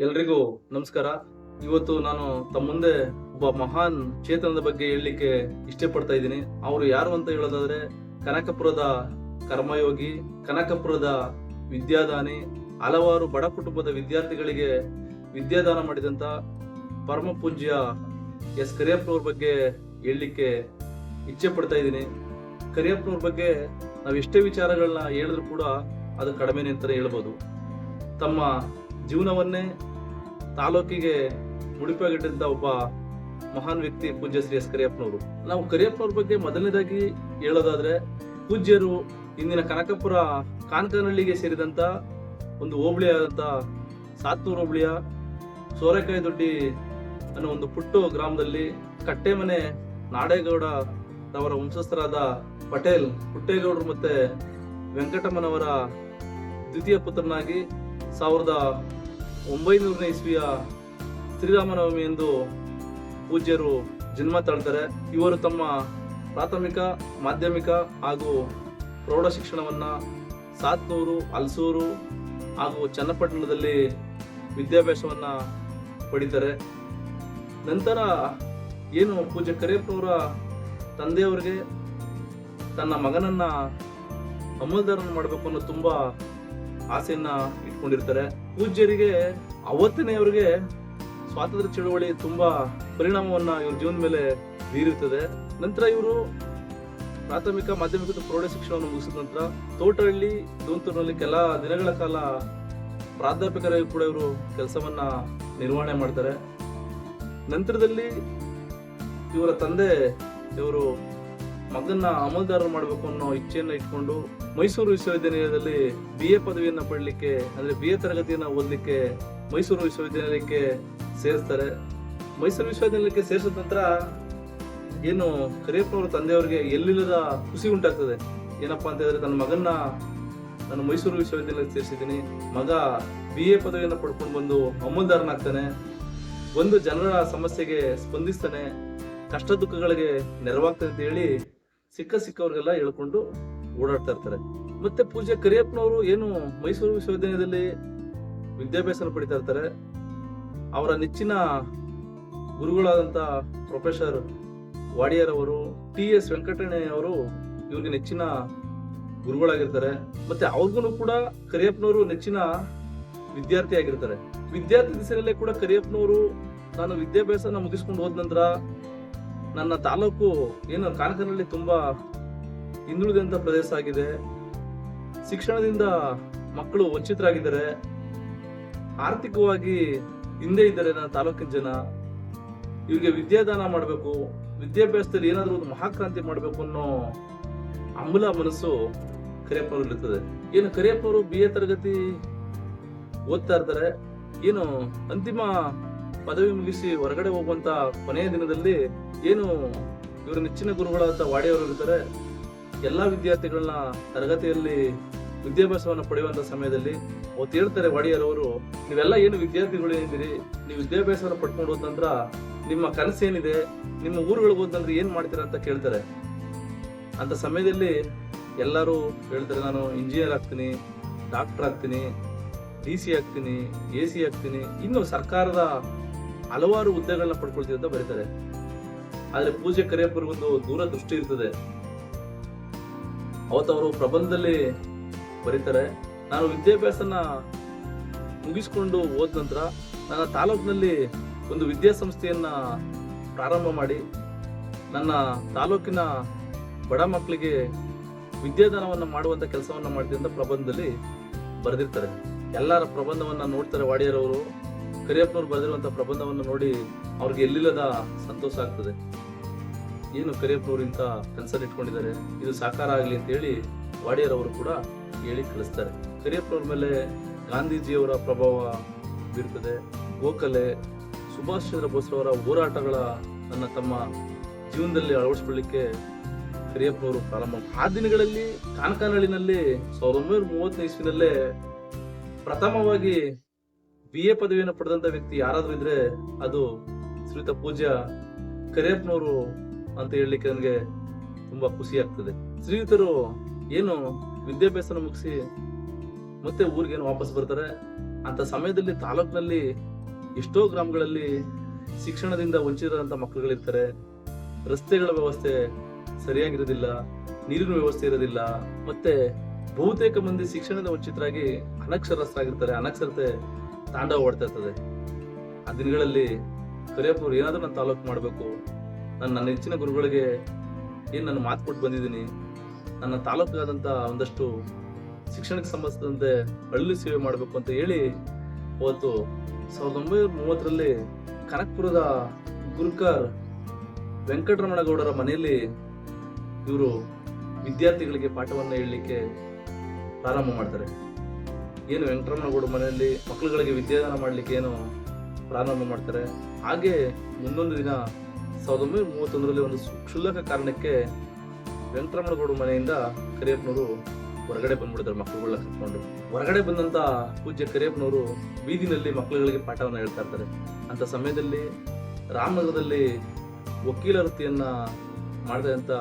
ಎಲ್ರಿಗೂ ನಮಸ್ಕಾರ. ಇವತ್ತು ನಾನು ತಮ್ಮ ಮುಂದೆ ಒಬ್ಬ ಮಹಾನ್ ಚೇತನದ ಬಗ್ಗೆ ಹೇಳಲಿಕ್ಕೆ ಇಷ್ಟಪಡ್ತಾ ಇದ್ದೀನಿ. ಅವರು ಯಾರು ಅಂತ ಹೇಳೋದಾದ್ರೆ ಕನಕಪುರದ ಕರ್ಮಯೋಗಿ, ಕನಕಪುರದ ವಿದ್ಯಾದಾನಿ, ಹಲವಾರು ಬಡ ಕುಟುಂಬದ ವಿದ್ಯಾರ್ಥಿಗಳಿಗೆ ವಿದ್ಯಾದಾನ ಮಾಡಿದಂತ ಪರಮ ಪೂಜ್ಯ ಎಸ್ ಕರಿಯಪ್ಪನವ್ರ ಬಗ್ಗೆ ಹೇಳಲಿಕ್ಕೆ ಇಚ್ಛೆ ಪಡ್ತಾ ಇದ್ದೀನಿ. ಕರಿಯಪ್ಪನವ್ರ ಬಗ್ಗೆ ನಾವು ಎಷ್ಟೇ ವಿಚಾರಗಳನ್ನ ಹೇಳಿದ್ರು ಕೂಡ ಅದು ಕಡಿಮೆನೆ ಅಂತಾನೆ ಹೇಳ್ಬೋದು. ತಮ್ಮ ಜೀವನವನ್ನೇ ತಾಲೂಕಿಗೆ ಮುಡಿಪಾಗಿಟ್ಟಂತ ಒಬ್ಬ ಮಹಾನ್ ವ್ಯಕ್ತಿ ಪೂಜ್ಯ ಶ್ರೀ ಎಸ್ ಕರಿಯಪ್ಪನವರು. ನಾವು ಕರಿಯಪ್ಪನವ್ರ ಬಗ್ಗೆ ಮೊದಲನೇದಾಗಿ ಹೇಳೋದಾದ್ರೆ, ಪೂಜ್ಯರು ಇಂದಿನ ಕನಕಪುರ ಕಾನ್ಕನಹಳ್ಳಿಗೆ ಸೇರಿದಂತ ಒಂದು ಹೋಬಳಿಯಾದಂತ ಸಾತ್ನೂರು ಹೋಬಳಿಯ ಸೋರೆಕಾಯಿ ದೊಡ್ಡಿ ಅನ್ನೋ ಒಂದು ಪುಟ್ಟ ಗ್ರಾಮದಲ್ಲಿ ಕಟ್ಟೆಮನೆ ನಾಡೇಗೌಡ ಅವರ ವಂಶಸ್ಥರಾದ ಪಟೇಲ್ ಪುಟ್ಟೇಗೌಡರು ಮತ್ತೆ ವೆಂಕಟಮ್ಮನವರ ದ್ವಿತೀಯ ಪುತ್ರನಾಗಿ 1900ನೇ ಇಸ್ವಿಯ ಶ್ರೀರಾಮನವಮಿ ಎಂದು ಪೂಜ್ಯರು ಜನ್ಮ ತಾಳ್ತಾರೆ. ಇವರು ತಮ್ಮ ಪ್ರಾಥಮಿಕ, ಮಾಧ್ಯಮಿಕ ಹಾಗೂ ಪ್ರೌಢ ಶಿಕ್ಷಣವನ್ನ ಸಾತ್ನೂರು, ಹಲಸೂರು ಹಾಗೂ ಚನ್ನಪಟ್ಟಣದಲ್ಲಿ ವಿದ್ಯಾಭ್ಯಾಸವನ್ನ ಪಡಿತಾರೆ. ನಂತರ ಏನು ಪೂಜ್ಯ ಕರಿಯಪ್ಪನವರ ತಂದೆಯವರಿಗೆ ತನ್ನ ಮಗನನ್ನ ಅಮಲ್ದಾರನ ಮಾಡಬೇಕು ಅನ್ನೋ ತುಂಬಾ ಆಸೆಯನ್ನ ಇಟ್ಕೊಂಡಿರ್ತಾರೆ. ಪೂಜ್ಯರಿಗೆ ಅವತ್ತನೇ ಅವರಿಗೆ ಸ್ವಾತಂತ್ರ್ಯ ಚಳವಳಿ ತುಂಬಾ ಪರಿಣಾಮವನ್ನ ಇವ್ರ ಜೀವನ ಮೇಲೆ ಬೀರುತ್ತದೆ. ನಂತರ ಇವರು ಪ್ರಾಥಮಿಕ, ಮಾಧ್ಯಮಿಕ, ಪ್ರೌಢ ಶಿಕ್ಷಣವನ್ನು ಮುಗಿಸಿದ ನಂತರ ತೋಟಹಳ್ಳಿ, ದೂಂತೂರಿನಲ್ಲಿ ಕೆಲ ದಿನಗಳ ಕಾಲ ಪ್ರಾಧ್ಯಾಪಕರಾಗಿ ಕೂಡ ಇವರು ಕೆಲಸವನ್ನ ನಿರ್ವಹಣೆ ಮಾಡ್ತಾರೆ. ನಂತರದಲ್ಲಿ ಇವರ ತಂದೆ ಇವರು ಮಗನ್ನ ಅಮಲ್ದಾರ ಮಾಡಬೇಕು ಅನ್ನೋ ಇಚ್ಛೆಯನ್ನ ಇಟ್ಕೊಂಡು ಮೈಸೂರು ವಿಶ್ವವಿದ್ಯಾನಿಲಯದಲ್ಲಿ BA ಪದವಿಯನ್ನ ಪಡಲಿಕ್ಕೆ, ಅಂದ್ರೆ BA ತರಗತಿಯನ್ನ ಓದಲಿಕ್ಕೆ ಮೈಸೂರು ವಿಶ್ವವಿದ್ಯಾನಿಲಯಕ್ಕೆ ಸೇರಿಸ್ತಾರೆ. ಮೈಸೂರು ವಿಶ್ವವಿದ್ಯಾನಿಲಯಕ್ಕೆ ಸೇರಿಸಿದ ನಂತರ ಏನು ಕರಿಯಪ್ಪನವರ ತಂದೆಯವರಿಗೆ ಎಲ್ಲಿಲ್ಲದ ಖುಷಿ ಉಂಟಾಗ್ತದೆ. ಏನಪ್ಪಾ ಅಂತ ಹೇಳಿದ್ರೆ, ತನ್ನ ಮಗನ್ನ ನಾನು ಮೈಸೂರು ವಿಶ್ವವಿದ್ಯಾನಿಲಯಕ್ಕೆ ಸೇರಿಸಿದ್ದೀನಿ, ಮಗ BA ಪದವಿಯನ್ನ ಪಡ್ಕೊಂಡು ಬಂದು ಅಮಲ್ದಾರನಾಗ್ತಾನೆ, ಒಂದು ಜನರ ಸಮಸ್ಯೆಗೆ ಸ್ಪಂದಿಸ್ತಾನೆ, ಕಷ್ಟ ದುಃಖಗಳಿಗೆ ನೆರವಾಗ್ತಾನೆ ಅಂತ ಹೇಳಿ ಸಿಕ್ಕವ್ರಿಗೆಲ್ಲ ಹೇಳ್ಕೊಂಡು ಓಡಾಡ್ತಾ ಇರ್ತಾರೆ. ಮತ್ತೆ ಪೂಜ್ಯ ಕರಿಯಪ್ಪನವರು ಏನು ಮೈಸೂರು ವಿಶ್ವವಿದ್ಯಾನಿಲಯದಲ್ಲಿ ವಿದ್ಯಾಭ್ಯಾಸ ಪಡಿತಾ ಇರ್ತಾರೆ. ಅವರ ನೆಚ್ಚಿನ ಗುರುಗಳಾದಂತ ಪ್ರೊಫೆಸರ್ ವಾಡಿಯರ್ ಅವರು, TS ವೆಂಕಟಣ್ಣಯ್ಯ ಅವರು ಇವ್ರಿಗೆ ನೆಚ್ಚಿನ ಗುರುಗಳಾಗಿರ್ತಾರೆ. ಮತ್ತೆ ಅವ್ರಿಗೂ ಕೂಡ ಕರಿಯಪ್ಪನವರು ನೆಚ್ಚಿನ ವಿದ್ಯಾರ್ಥಿ ಆಗಿರ್ತಾರೆ. ವಿದ್ಯಾರ್ಥಿ ದಿಸೆಯಲ್ಲೇ ಕೂಡ ಕರಿಯಪ್ಪನವರು, ನಾನು ವಿದ್ಯಾಭ್ಯಾಸನ ಮುಗಿಸ್ಕೊಂಡು ಹೋದ ನಂತರ ನನ್ನ ತಾಲೂಕು ಏನು ಕಾನಕನಹಳ್ಳಿ ತುಂಬಾ ಹಿಂದುಳಿದಂತ ಪ್ರದೇಶ ಆಗಿದೆ, ಶಿಕ್ಷಣದಿಂದ ಮಕ್ಕಳು ವಂಚಿತರಾಗಿದ್ದಾರೆ, ಆರ್ಥಿಕವಾಗಿ ಹಿಂದೆ ಇದ್ದಾರೆ ನನ್ನ ತಾಲೂಕಿನ ಜನ, ಇವ್ರಿಗೆ ವಿದ್ಯಾದಾನ ಮಾಡಬೇಕು, ವಿದ್ಯಾಭ್ಯಾಸದಲ್ಲಿ ಏನಾದ್ರೂ ಒಂದು ಮಹಾಕ್ರಾಂತಿ ಮಾಡಬೇಕು ಅನ್ನೋ ಅಮೂಲ ಮನಸ್ಸು ಕರಿಯಪ್ಪನವ್ರು ಇರ್ತದೆ. ಏನು ಕರಿಯಪ್ಪನವರು BA ತರಗತಿ ಓದ್ತಾ ಇರ್ತಾರೆ. ಏನು ಅಂತಿಮ ಪದವಿ ಮುಗಿಸಿ ಹೊರಗಡೆ ಹೋಗುವಂತ ಕೊನೆಯ ದಿನದಲ್ಲಿ ಏನು ಇವರ ನೆಚ್ಚಿನ ಗುರುಗಳಾದ ವಾಡಿಯವರು ಇರ್ತಾರೆ. ಎಲ್ಲಾ ವಿದ್ಯಾರ್ಥಿಗಳನ್ನ ತರಗತಿಯಲ್ಲಿ ವಿದ್ಯಾಭ್ಯಾಸವನ್ನ ಪಡೆಯುವಂತ ಸಮಯದಲ್ಲಿ ಅವತ್ತು ಹೇಳ್ತಾರೆ ವಾಡಿಯರ್ ಅವರು, ನೀವೆಲ್ಲ ಏನು ವಿದ್ಯಾರ್ಥಿಗಳು ಏನಿದ್ದೀರಿ, ನೀವು ವಿದ್ಯಾಭ್ಯಾಸವನ್ನ ಪಡ್ಕೊಂಡು ಹೋದ ನಂತರ ನಿಮ್ಮ ಕನಸೇನಿದೆ, ನಿಮ್ಮ ಊರುಗಳಿಗೆ ಹೋದಂದ್ರೆ ಏನ್ ಮಾಡ್ತೀರಾ ಅಂತ ಕೇಳ್ತಾರೆ. ಅಂತ ಸಮಯದಲ್ಲಿ ಎಲ್ಲರೂ ಹೇಳ್ತಾರೆ, ನಾನು ಇಂಜಿನಿಯರ್ ಆಗ್ತೀನಿ, ಡಾಕ್ಟರ್ ಆಗ್ತೀನಿ, DC ಆಗ್ತೀನಿ, AC ಆಗ್ತೀನಿ, ಇನ್ನು ಸರ್ಕಾರದ ಹಲವಾರು ಹುದ್ದೆಗಳನ್ನ ಪಡ್ಕೊಳ್ತೀವಿ ಅಂತ ಬರೀತಾರೆ. ಆದ್ರೆ ಪೂಜ್ಯ ಕರಿಯಪ್ಪರಿಗೊಂದು ದೂರದೃಷ್ಟಿ ಇರ್ತದೆ. ಅವತ್ತವರು ಪ್ರಬಂಧದಲ್ಲಿ ಬರೀತಾರೆ, ನಾನು ವಿದ್ಯಾಭ್ಯಾಸನ ಮುಗಿಸ್ಕೊಂಡು ಹೋದ ನಂತರ ನನ್ನ ತಾಲೂಕಿನಲ್ಲಿ ಒಂದು ವಿದ್ಯಾಸಂಸ್ಥೆಯನ್ನ ಪ್ರಾರಂಭ ಮಾಡಿ ನನ್ನ ತಾಲೂಕಿನ ಬಡ ಮಕ್ಕಳಿಗೆ ವಿದ್ಯಾದಾನವನ್ನ ಮಾಡುವಂತ ಕೆಲಸವನ್ನ ಮಾಡ್ತೀನಿ ಅಂತ ಪ್ರಬಂಧದಲ್ಲಿ ಬರೆದಿರ್ತಾರೆ. ಎಲ್ಲರ ಪ್ರಬಂಧವನ್ನ ನೋಡ್ತಾರೆ ವಾಡಿಯರ್ ಅವರು. ಕರಿಯಪ್ಪನವ್ರು ಬರೆದಿರುವಂತ ಪ್ರಬಂಧವನ್ನು ನೋಡಿ ಅವ್ರಿಗೆ ಎಲ್ಲಿಲ್ಲದ ಸಂತೋಷ ಆಗ್ತದೆ. ಏನು ಕರಿಯಪ್ಪನವ್ರು ಇಂತ ಕನಸನ್ನು ಇಟ್ಕೊಂಡಿದ್ದಾರೆ, ಇದು ಸಾಕಾರ ಆಗ್ಲಿ ಅಂತ ಹೇಳಿ ವಾಡಿಯರ್ ಅವರು ಕೂಡ ಹೇಳಿ ಕಳಿಸ್ತಾರೆ. ಕರಿಯಪ್ಪನವ್ರ ಮೇಲೆ ಗಾಂಧೀಜಿಯವರ ಪ್ರಭಾವ ಬೀರ್ತದೆ. ಗೋಖಲೆ, ಸುಭಾಷ್ ಚಂದ್ರ ಬೋಸ್ರವರ ಹೋರಾಟಗಳ ನನ್ನ ತಮ್ಮ ಜೀವನದಲ್ಲಿ ಅಳವಡಿಸಿಕೊಳ್ಳಿಕ್ಕೆ ಕರಿಯಪ್ಪನವರು ಪ್ರಾರಂಭ. ಆ ದಿನಗಳಲ್ಲಿ ಕಾನಕನಹಳ್ಳಿನಲ್ಲಿ 1930ನೇ ಇಸ್ವಿನಲ್ಲೇ ಪ್ರಥಮವಾಗಿ BA ಪದವಿಯನ್ನು ಪಡೆದಂತ ವ್ಯಕ್ತಿ ಯಾರಾದ್ರೂ ಇದ್ರೆ ಅದು ಶ್ರೀಯುತ ಪೂಜ್ಯ ಕರಿಯಪ್ಪನವರು ಅಂತ ಹೇಳಲಿಕ್ಕೆ ನನಗೆ ತುಂಬಾ ಖುಷಿ ಆಗ್ತದೆ. ಶ್ರೀಯುತರು ಏನು ವಿದ್ಯಾಭ್ಯಾಸನ ಮುಗಿಸಿ ಮತ್ತೆ ಊರಿಗೆ ವಾಪಸ್ ಬರ್ತಾರೆ. ಅಂತ ಸಮಯದಲ್ಲಿ ತಾಲೂಕಿನಲ್ಲಿ ಎಷ್ಟೋ ಗ್ರಾಮಗಳಲ್ಲಿ ಶಿಕ್ಷಣದಿಂದ ವಂಚಿತರಾದಂಥ ಮಕ್ಕಳುಗಳಿರ್ತಾರೆ. ರಸ್ತೆಗಳ ವ್ಯವಸ್ಥೆ ಸರಿಯಾಗಿರೋದಿಲ್ಲ, ನೀರಿನ ವ್ಯವಸ್ಥೆ ಇರೋದಿಲ್ಲ, ಮತ್ತೆ ಬಹುತೇಕ ಮಂದಿ ಶಿಕ್ಷಣದ ವಂಚಿತರಾಗಿ ಅನಕ್ಷರಸ್ಥರಾಗಿರ್ತಾರೆ. ಅನಕ್ಷರತೆ ತಾಂಡವ ಓಡ್ತಾ ಇರ್ತದೆ. ಆ ದಿನಗಳಲ್ಲಿ ಕರಿಯಪ್ಪನವ್ರು ಏನಾದ್ರೂ ನನ್ನ ತಾಲೂಕು ಮಾಡಬೇಕು, ನನ್ನ ನೆಚ್ಚಿನ ಗುರುಗಳಿಗೆ ನಾನು ಮಾತು ಕೊಟ್ಟು ಬಂದಿದ್ದೀನಿ, ನನ್ನ ತಾಲೂಕಾದಂಥ ಒಂದಷ್ಟು ಶಿಕ್ಷಣಕ್ಕೆ ಸಂಬಂಧಿಸಿದಂತೆ ಹಳ್ಳಿ ಸೇವೆ ಮಾಡಬೇಕು ಅಂತ ಹೇಳಿ ಅವತ್ತು 1930ರಲ್ಲಿ ಕನಕಪುರದ ಗುರುಕಾರ್ ವೆಂಕಟರಮಣ ಗೌಡರ ಮನೆಯಲ್ಲಿ ಇವರು ವಿದ್ಯಾರ್ಥಿಗಳಿಗೆ ಪಾಠವನ್ನು ಹೇಳಲಿಕ್ಕೆ ಪ್ರಾರಂಭ ಮಾಡ್ತಾರೆ. ಏನು ವೆಂಕಟರಮಣ ಗೌಡರ ಮನೆಯಲ್ಲಿ ಮಕ್ಕಳುಗಳಿಗೆ ವಿದ್ಯಾದಾನ ಮಾಡಲಿಕ್ಕೆ ಏನು ಪ್ರಾರಂಭ ಮಾಡ್ತಾರೆ. ಹಾಗೆ ಮುಂದೊಂದು ದಿನ 1931ರಲ್ಲಿ ಒಂದು ಕ್ಷುಲ್ಲಕ ಕಾರಣಕ್ಕೆ ವೆಂಕಟರಮಣ ಗೌಡರ ಮನೆಯಿಂದ ಕರಿಯಪ್ಪನವರು ಹೊರಗಡೆ ಬಂದ್ಬಿಡ್ತಾರೆ. ಮಕ್ಕಳುಗಳನ್ನ ಕರ್ಕೊಂಡು ಹೊರಗಡೆ ಬಂದಂತ ಪೂಜ್ಯ ಕರಿಯಪ್ಪನವರು ಬೀದಿನಲ್ಲಿ ಮಕ್ಕಳುಗಳಿಗೆ ಪಾಠವನ್ನು ಹೇಳ್ತಾ ಇರ್ತಾರೆ. ಅಂತ ಸಮಯದಲ್ಲಿ ರಾಮನಗರದಲ್ಲಿ ವಕೀಲ ವೃತ್ತಿಯನ್ನ ಮಾಡಿದಂತ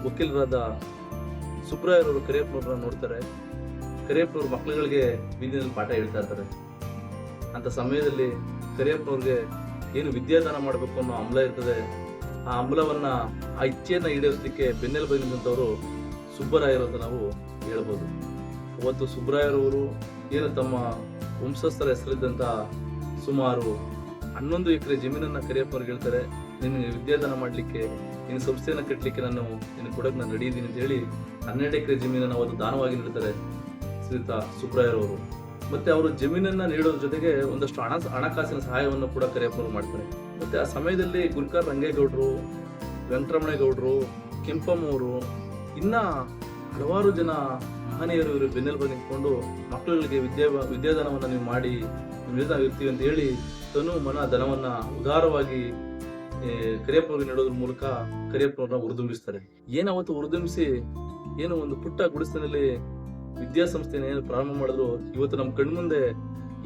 ವಕೀಲರಾದ ಸುಬ್ರಾಯರವರು ಕರಿಯಪ್ಪನವ್ರನ್ನ ನೋಡ್ತಾರೆ. ಕರಿಯಪ್ಪನವ್ರು ಮಕ್ಕಳುಗಳಿಗೆ ಬೀದಿನಲ್ಲಿ ಪಾಠ ಹೇಳ್ತಾ ಇರ್ತಾರೆ. ಅಂತ ಸಮಯದಲ್ಲಿ ಕರಿಯಪ್ಪನವ್ರಿಗೆ ಏನು ವಿದ್ಯಾದಾನ ಮಾಡಬೇಕು ಅನ್ನೋ ಹಂಬಲ ಇರ್ತದೆ. ಆ ಹಂಬಲವನ್ನ, ಆ ಇಚ್ಛೆಯನ್ನ ಈಡೇರಿಸಲಿಕ್ಕೆ ಬೆನ್ನೆಲುಬು ನಿಂತವರು ಸುಬ್ಬರಾಯರು ಅಂತ ನಾವು ಹೇಳ್ಬೋದು. ಅವತ್ತು ಸುಬ್ಬರಾಯರವರು ಏನು ತಮ್ಮ ವಂಶಸ್ಥರ ಹೆಸರಿದ್ದಂತ ಸುಮಾರು 11 ಎಕರೆ ಜಮೀನನ್ನ ಕರಿಯಪ್ಪನವ್ರಿಗೆ ಹೇಳ್ತಾರೆ, ನಿನಗೆ ವಿದ್ಯಾದಾನ ಮಾಡಲಿಕ್ಕೆ, ನಿನ್ನ ಸಂಸ್ಥೆಯನ್ನ ಕಟ್ಟಲಿಕ್ಕೆ ನಾನು ಕೊಡಕ್ಕೆ ನಾನು ರೆಡಿ ಇದ್ದೀನಿ ಅಂತ ಹೇಳಿ 12 ಎಕರೆ ಜಮೀನನ್ನು ಅವತ್ತು ದಾನವಾಗಿ ನೀಡ್ತಾರೆ ಶ್ರೀಯುತ ಸುಬ್ಬರಾಯರವರು. ಮತ್ತೆ ಅವರು ಜಮೀನನ್ನ ನೀಡೋದ್ರ ಜೊತೆಗೆ ಒಂದಷ್ಟು ಹಣಕಾಸಿನ ಸಹಾಯವನ್ನು ಕೂಡ ಕರಿಯಪ್ಪನವರು ಮಾಡ್ತಾರೆ. ಮತ್ತೆ ಆ ಸಮಯದಲ್ಲಿ ಗುರುಕಾರ್ ರಂಗೇಗೌಡರು, ವೆಂಕಟರಮಣೇಗೌಡರು, ಕೆಂಪಮ್ಮವರು, ಇನ್ನ ಹಲವಾರು ಜನ ಮಹನೀಯರು ಇವರು ಬೆನ್ನೆಲುಬು ನಿಂತ್ಕೊಂಡು ಮಕ್ಕಳುಗಳಿಗೆ ವಿದ್ಯಾದಾನವನ್ನ ನೀವು ಮಾಡಿ ಇರ್ತೀವಿ ಅಂತ ಹೇಳಿ ತನು ಮನ ಧನವನ್ನ ಉದಾರವಾಗಿ ಕರಿಯಪ್ಪನವ್ರಿಗೆ ನೀಡೋದ್ರ ಮೂಲಕ ಕರಿಯಪ್ಪನವ್ರನ್ನ ಹುರಿದುಂಬಿಸ್ತಾರೆ. ಅವತ್ತು ಹುರಿದುಂಬಿಸಿ ಏನು ಒಂದು ಪುಟ್ಟ ಗುಡಿಸಿನಲ್ಲಿ ವಿದ್ಯಾಸಂಸ್ಥೆನ ಏನು ಪ್ರಾರಂಭ ಮಾಡಿದ್ರು, ಇವತ್ತು ನಮ್ಮ ಕಣ್ಮುಂದೆ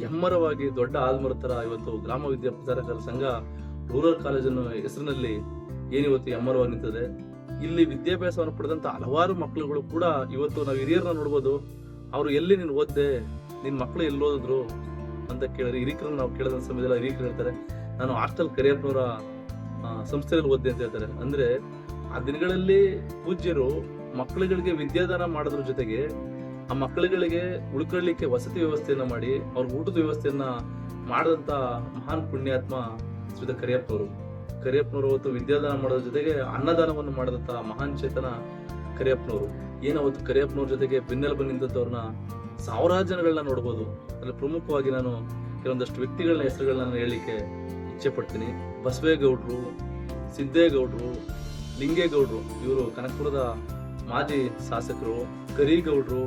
ಹೆಮ್ಮರವಾಗಿ ದೊಡ್ಡ ಆಲ್ಮರ ತರ ಇವತ್ತು ಗ್ರಾಮ ವಿದ್ಯಾ ಪ್ರಚಾರಕರ ಸಂಘ ರೂರಲ್ ಕಾಲೇಜನ್ನು ಹೆಸರಿನಲ್ಲಿ ಏನಿವತ್ತು ಹೆಮ್ಮರವಾಗಿ ನಿಂತದೆ. ಇಲ್ಲಿ ವಿದ್ಯಾಭ್ಯಾಸವನ್ನು ಪಡೆದಂತ ಹಲವಾರು ಮಕ್ಕಳುಗಳು ಕೂಡ ಇವತ್ತು ನಾವು ಹಿರಿಯರನ್ನ ನೋಡ್ಬೋದು. ಅವ್ರು ಎಲ್ಲಿ ನೀನು ಓದ್ದೆ, ನಿನ್ ಮಕ್ಕಳು ಎಲ್ಲಿ ಓದಿದ್ರು ಅಂತ ಕೇಳಿದ್ರೆ ಹಿರಿಕರನ್ನ ನಾವು ಕೇಳಿದ ಸಮಯದಲ್ಲಿ ಹಿರಿಕರು ಹೇಳ್ತಾರೆ, ನಾನು ಹಾಸ್ಟೆಲ್ ಕರಿಯಪ್ಪನವರ ಸಂಸ್ಥೆಯಲ್ಲಿ ಓದ್ದೆ ಅಂತ ಹೇಳ್ತಾರೆ. ಅಂದ್ರೆ ಆ ದಿನಗಳಲ್ಲಿ ಪೂಜ್ಯರು ಮಕ್ಕಳುಗಳಿಗೆ ವಿದ್ಯಾದಾನ ಮಾಡೋದ್ರ ಜೊತೆಗೆ ಆ ಮಕ್ಕಳುಗಳಿಗೆ ಉಳ್ಕೊಳ್ಳಿಕ್ಕೆ ವಸತಿ ವ್ಯವಸ್ಥೆಯನ್ನ ಮಾಡಿ ಅವ್ರ ಊಟದ ವ್ಯವಸ್ಥೆಯನ್ನ ಮಾಡದಂತ ಮಹಾನ್ ಪುಣ್ಯಾತ್ಮ ಶ್ರೀ ಕರಿಯಪ್ಪನವರು. ಅವತ್ತು ವಿದ್ಯಾದಾನ ಮಾಡೋದ್ರ ಜೊತೆಗೆ ಅನ್ನದಾನವನ್ನು ಮಾಡದಂತ ಮಹಾನ್ ಚೇತನ ಕರಿಯಪ್ಪನವರು. ಅವತ್ತು ಕರಿಯಪ್ಪನವ್ರ ಜೊತೆಗೆ ಬೆನ್ನೆಲುಬು ನಿಂತವ್ರನ್ನ ಸಾವಿರಾರು ಜನಗಳನ್ನ ನೋಡ್ಬೋದು. ಅದ್ರಲ್ಲಿ ಪ್ರಮುಖವಾಗಿ ನಾನು ಕೆಲವೊಂದಷ್ಟು ವ್ಯಕ್ತಿಗಳನ್ನ ಹೆಸರುಗಳನ್ನ ಹೇಳಲಿಕ್ಕೆ ಇಚ್ಛೆ ಪಡ್ತೀನಿ. ಬಸವೇಗೌಡರು, ಸಿದ್ದೇಗೌಡರು, ಲಿಂಗೇಗೌಡರು, ಇವರು ಕನಕಪುರದ ಮಾಜಿ ಶಾಸಕರು, ಕರಿಗೌಡರು,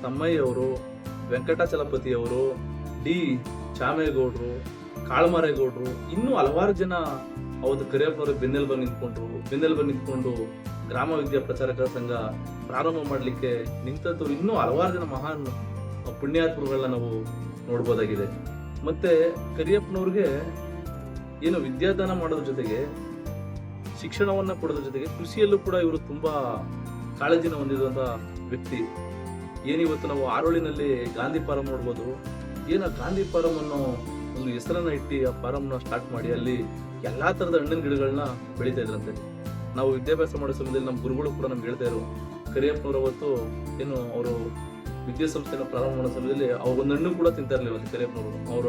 ತಮ್ಮಯ್ಯವರು, ವೆಂಕಟಾಚಲಪತಿಯವರು, ಡಿ ಚಾಮೇಗೌಡರು, ಕಾಳಮಾರೇಗೌಡರು, ಇನ್ನೂ ಹಲವಾರು ಜನ ಅವತ್ತು ಕರಿಯಪ್ಪನವರು ಬೆನ್ನೆಲುಬು ನಿಂತ್ಕೊಂಡು ಗ್ರಾಮ ವಿದ್ಯಾ ಪ್ರಚಾರಕರ ಸಂಘ ಪ್ರಾರಂಭ ಮಾಡಲಿಕ್ಕೆ ನಿಂತದ್ದು ಇನ್ನೂ ಹಲವಾರು ಜನ ಮಹಾನ್ ಪುಣ್ಯಾತ್ಮಗಳನ್ನ ನಾವು ನೋಡ್ಬೋದಾಗಿದೆ. ಮತ್ತೆ ಕರಿಯಪ್ಪನವ್ರಿಗೆ ಏನು ವಿದ್ಯಾದಾನ ಮಾಡೋದ್ರ ಜೊತೆಗೆ ಶಿಕ್ಷಣವನ್ನ ಕೊಡೋದ್ರ ಜೊತೆಗೆ ಕೃಷಿಯಲ್ಲೂ ಕೂಡ ಇವರು ತುಂಬಾ ಕಾಳಜಿನ ಹೊಂದಿರುವಂತ ವ್ಯಕ್ತಿ. ಏನಿವತ್ತು ನಾವು ಆರೋಳಿನಲ್ಲಿ ಗಾಂಧಿ ಫಾರಂ ನೋಡ್ಬೋದು. ಗಾಂಧಿ ಫಾರಂ ಅನ್ನೋ ಒಂದು ಹೆಸರನ್ನ ಇಟ್ಟು ಆ ಫಾರಂ ಸ್ಟಾರ್ಟ್ ಮಾಡಿ ಅಲ್ಲಿ ಎಲ್ಲಾ ತರದ ಹಣ್ಣಿನ ಗಿಡಗಳನ್ನ ಬೆಳೀತಾ ಇದ್ರಂತೆ. ನಾವು ವಿದ್ಯಾಭ್ಯಾಸ ಮಾಡೋ ಸಮಯದಲ್ಲಿ ನಮ್ಮ ಗುರುಗಳು ಕೂಡ ನಮ್ಗೆ ಹೇಳ್ತಾ ಇದ್ರು, ಕರಿಯಪ್ಪನವರು ಅವತ್ತು ಅವರು ವಿದ್ಯಾಸಂಸ್ಥೆನ ಪ್ರಾರಂಭ ಮಾಡೋ ಸಮಯದಲ್ಲಿ ಅವ್ರು ಒಂದು ಹಣ್ಣು ಕೂಡ ತಿಂತಾ ಇರ್ಲಿಲ್ಲ. ಕರಿಯಪ್ಪನವರು ಅವರ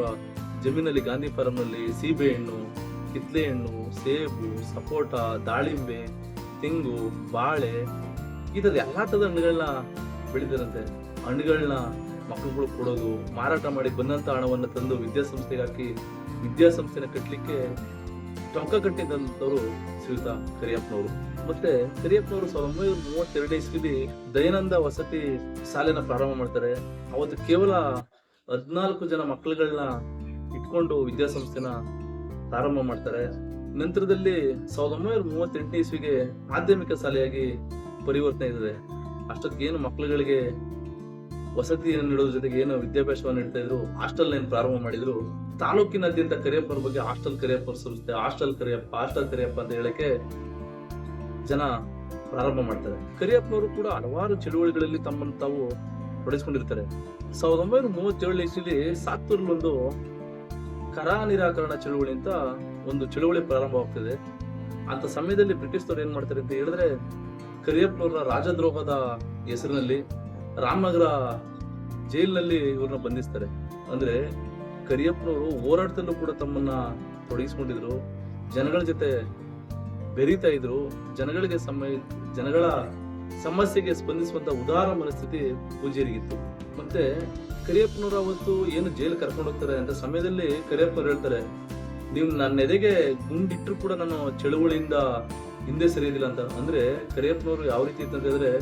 ಜಮೀನಲ್ಲಿ ಗಾಂಧಿ ಫಾರಂನಲ್ಲಿ ಸೀಬೆ ಹಣ್ಣು, ಕಿತ್ಲೆ ಹಣ್ಣು, ಸೇಬು, ಸಪೋಟ, ದಾಳಿಂಬೆ, ತೆಂಗು, ಬಾಳೆ, ಈ ತರದ ಎಲ್ಲಾ ತರದ ಹಣ್ಣುಗಳನ್ನ ಬೆಳಿತಾರಂತೆ. ಹಣ್ಣುಗಳನ್ನ ಮಕ್ಕಳುಗಳು ಕೊಡೋದು, ಮಾರಾಟ ಮಾಡಿ ಬಂದಂತ ಹಣವನ್ನ ತಂದು ವಿದ್ಯಾಸಂಸ್ಥೆಗೆ ಹಾಕಿ ವಿದ್ಯಾಸಂಸ್ಥೆನ ಕಟ್ಟಲಿಕ್ಕೆ ಟೊಂಕ ಕಟ್ಟಿದಂತವರು ಶ್ರೀಯುತ ಕರಿಯಪ್ಪನವರು. ಮತ್ತೆ ಕರಿಯಪ್ಪನವರು 1932 ಇಸ್ವಿಲಿ ದಯಾನಂದ ವಸತಿ ಶಾಲೆನ ಪ್ರಾರಂಭ ಮಾಡ್ತಾರೆ. ಅವತ್ತು ಕೇವಲ 14 ಜನ ಮಕ್ಕಳುಗಳನ್ನ ಇಟ್ಕೊಂಡು ವಿದ್ಯಾಸಂಸ್ಥೆನ ಪ್ರಾರಂಭ ಮಾಡ್ತಾರೆ. ನಂತರದಲ್ಲಿ 1938 ಇಸ್ವಿಗೆ ಮಾಧ್ಯಮಿಕ ಶಾಲೆಯಾಗಿ ಪರಿವರ್ತನೆ ಇದೆ. ಅಷ್ಟೊತ್ತಿಗೆ ಏನು ಮಕ್ಕಳುಗಳಿಗೆ ವಸತಿಯನ್ನು ನೀಡೋದ್ರ ಜೊತೆಗೆ ಏನು ವಿದ್ಯಾಭ್ಯಾಸವನ್ನು ನೀಡ್ತಾ ಇದ್ರು, ಹಾಸ್ಟೆಲ್ ಪ್ರಾರಂಭ ಮಾಡಿದ್ರು. ತಾಲೂಕಿನಾದ್ಯಂತ ಕರಿಯಪ್ಪನವ್ರ ಬಗ್ಗೆ ಹಾಸ್ಟೆಲ್ ಕರಿಯಪ್ಪನ ಸಂಸ್ಥೆ, ಹಾಸ್ಟೆಲ್ ಕರಿಯಪ್ಪ ಅಂತ ಹೇಳಕ್ಕೆ ಜನ ಪ್ರಾರಂಭ ಮಾಡ್ತಾರೆ. ಕರಿಯಪ್ಪನವರು ಕೂಡ ಹಲವಾರು ಚಳುವಳಿಗಳಲ್ಲಿ ತಮ್ಮನ್ನು ತಾವು ತೊಡಗಿಸ್ಕೊಂಡಿರ್ತಾರೆ. 1937 ಇಸ್ವಿಲಿ ಸಾತ್ತೂರಲ್ಲಿ ಒಂದು ಕರ ನಿರಾಕರಣ ಚಳುವಳಿ ಅಂತ ಒಂದು ಚಳುವಳಿ ಪ್ರಾರಂಭವಾಗ್ತದೆ. ಅಂತ ಸಮಯದಲ್ಲಿ ಬ್ರಿಟಿಷರು ಏನ್ ಮಾಡ್ತಾರೆ ಅಂತ ಹೇಳಿದ್ರೆ, ಕರಿಯಪ್ಪನವರ ರಾಜದ್ರೋಹದ ಹೆಸರಿನಲ್ಲಿ ರಾಮನಗರ ಜೈಲಿನಲ್ಲಿ ಇವ್ರನ್ನ ಬಂಧಿಸ್ತಾರೆ. ಅಂದ್ರೆ ಕರಿಯಪ್ಪನವರು ಹೋರಾಟದಲ್ಲೂ ಕೂಡ ತಮ್ಮನ್ನ ತೊಡಗಿಸ್ಕೊಂಡಿದ್ರು, ಜನಗಳ ಜೊತೆ ಬೆರೀತಾ ಇದ್ರು, ಜನಗಳ ಸಮಸ್ಯೆಗೆ ಸ್ಪಂದಿಸುವಂತ ಉದಾರ ಮನಸ್ಥಿತಿ ಪೂಜ್ಯರಿಗಿತ್ತು. ಮತ್ತೆ ಕರಿಯಪ್ಪನವರು ಅವತ್ತು ಏನು ಜೈಲು ಕರ್ಕೊಂಡು ಹೋಗ್ತಾರೆ ಅಂತ ಸಮಯದಲ್ಲಿ ಕರಿಯಪ್ಪನವ್ರು ಹೇಳ್ತಾರೆ, ನೀವು ನನ್ನ ಎದೆಗೆ ಗುಂಡಿಟ್ರು ಕೂಡ ನಾನು ಚಳುವಳಿಯಿಂದ ಹಿಂದೆ ಸರಿಯೋದಿಲ್ಲ ಅಂತ. ಅಂದ್ರೆ ಕರಿಯಪ್ಪನವರು ಯಾವ ರೀತಿ ಇತ್ತು ಅಂತ ಹೇಳಿದ್ರೆ,